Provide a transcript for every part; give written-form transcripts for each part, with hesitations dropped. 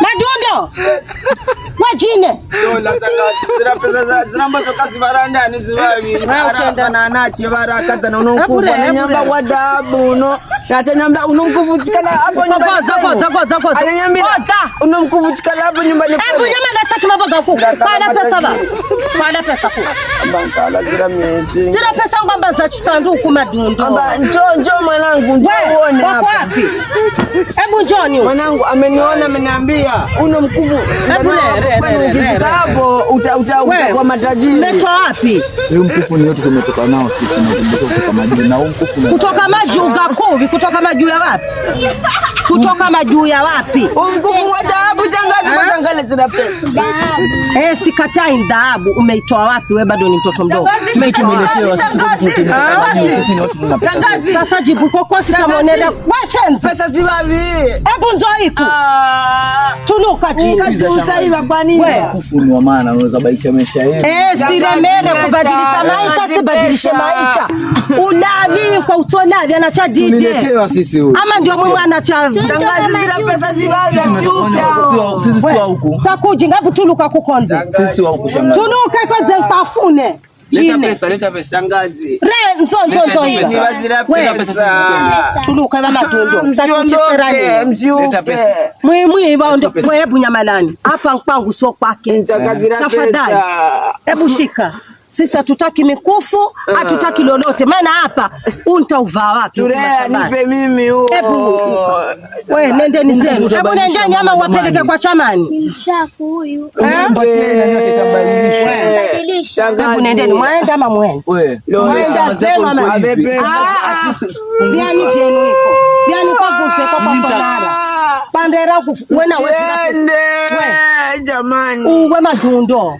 Madundo. Wajine. Dola shangazi. Zira pesa zinambazo kazi baranda ni ziwawi. Kana anachi baraka na unonkufa ni nyamba wadabu no. Yacha nyamba unonkuvuchikala hapo nyumbani. Zago. Ananyambia. Unonkuvuchikala hapo nyumbani. Hebu nyama na saki mabaka huko. Pana pesa ba. Pana pesa huko. Bankala zira miezi. Zira pesa ngamba za chisanduku Madundo. Amba njoo mwanangu njoo uone hapa. Wapi? Hebu njoni. Mwanangu ameniona ameniambia uno mkubwa. Hapo utakuwa matajiri. Umetoa wapi? Huyu mkufu ni wetu tumetoka nao sisi na tumetoka kutoka maji na huyu mkufu kutoka maji ugakuvi kutoka majuu ya wapi? Kutoka majuu ya wapi? Mkufu wa dhahabu tangaza zina pesa. Sikatai dhahabu umeitoa wapi wewe bado ni mtoto mdogo. tumeletewa sisi ni watu tunapenda. Sasa jibu kokosi kama unaenda washen pesa si babi. Hebu njoo iko. Tuluka chini. Usaiba kwa nini? Mkufu ni wa maana unaweza badilisha maisha yetu. Silemere kubadilisha maisha si badilishe maisha. Unavi kwa utonavi anacha DJ. Tumeletewa sisi huyu. Ama ndio mwe anacha tangaza zile pesa si babi. Sisi si wa huku. Sakuji ngapi tuluka kukonza. Sisi wa huku shangazi. Tuluka iko zenpafune. Leta pesa shangazi. Nzo. Tuluka kama Madundo. Sitakuche serani. Leta pesa. Mwi baondo hebu nyamalani. Hapa kwangu sio kwake. Tafadhali. Hebu shika. Sisi hatutaki mikufu, hatutaki lolote. Maana hapa untauvaa wapi? Turea nipe mimi huo. Wewe nendeni zenu. Hebu nenda nyama wapeleke kwa chamani. Mchafu huyu. Badilisha. Hebu nendeni mwende ama mwende. Wewe. Mwende zenu ama biani zenu iko. Biani kwa kuse kwa pasodara. Pandera kuwena wewe. Jamani. Uwe Madundo.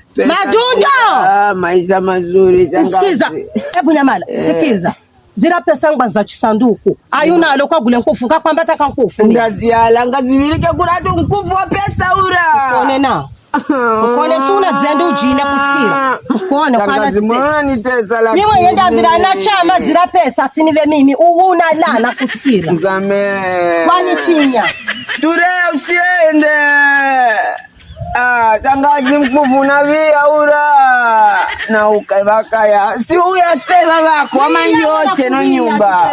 Maisha mazuri shangazi. Sikiza. Hebu nyamala. Sikiza. Zira pesa ngba za chisanduku. Ayuna aloka gule nkufu kakwamba taka nkufu. Ndaziala ngazivilike kuratu nkufu wa pesa ura. Ukone na. Ukone suna zende ujine kusikia. Ukone kwa mwani tesa la. Mimi yenda mbira na chama zira pesa sinive mimi. Una lana kusikira. Zame. Kwani sinya. Ture usiende. Shangazi mkufu na via ura. Na ukabaka ya. Si uya teba bako ama yote no nyumba.